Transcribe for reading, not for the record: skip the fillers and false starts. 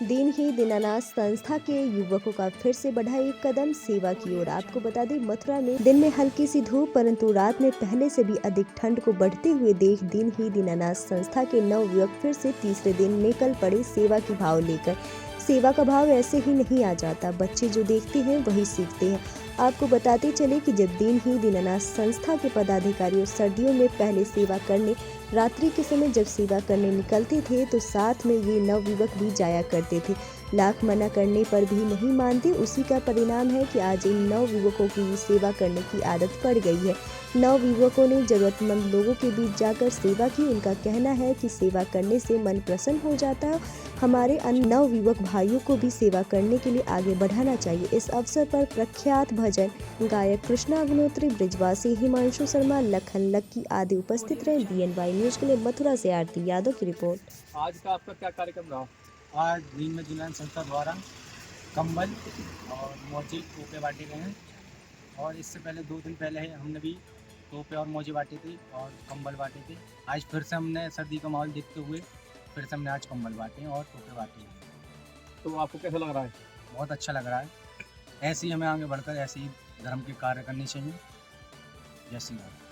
दीनहीन दीनानाथ संस्था के युवकों का फिर से बढ़ा एक कदम सेवा की ओर। आपको बता दें, मथुरा में दिन में हल्की सी धूप परंतु रात में पहले से भी अधिक ठंड को बढ़ते हुए देख दीनहीन दीनानाथ संस्था के नवयुवक फिर से तीसरे दिन निकल पड़े सेवा की भाव लेकर। सेवा का भाव ऐसे ही नहीं आ जाता, बच्चे जो देखते हैं वही सीखते हैं। आपको बताते चले कि जब दीनहीन दीनानाथ संस्था के पदाधिकारियों सर्दियों में पहले सेवा करने रात्रि के समय जब सेवा करने निकलते थे तो साथ में ये नवयुवक भी जाया करते थे। लाख मना करने पर भी नहीं मानते। उसी का परिणाम है कि आज इन नवयुवकों की सेवा करने की आदत पड़ गई है। नवयुवकों ने जरूरतमंद लोगों के बीच जाकर सेवा की। उनका कहना है कि सेवा करने से मन प्रसन्न हो जाता है। हमारे अन्य नवयुवक भाइयों को भी सेवा करने के लिए आगे बढ़ाना चाहिए। इस अवसर पर प्रख्यात भजन गायक कृष्णा अग्निहोत्री, ब्रिजवासी हिमांशु शर्मा, लखन लक्की आदि उपस्थित रहे। BNY न्यूज के लिए मथुरा से आरती यादव की रिपोर्ट। आज का आपका क्या कार्यक्रम रहा? आज दीन दीनानाथ संस्था द्वारा कंबल और मोजे टोपे बांटे गए हैं। और इससे पहले 2 दिन पहले हमने भी टोपे और मोजे बांटे थे और कंबल बांटे थे। आज फिर से हमने सर्दी का माहौल देखते हुए फिर से हमने आज कंबल बांटे हैं और टोपे बांटे हैं। तो आपको कैसा लग रहा है? बहुत अच्छा लग रहा है। ऐसे ही हमें आगे बढ़कर ऐसे ही धर्म के कार्य करने चाहिए। जय श्री राम।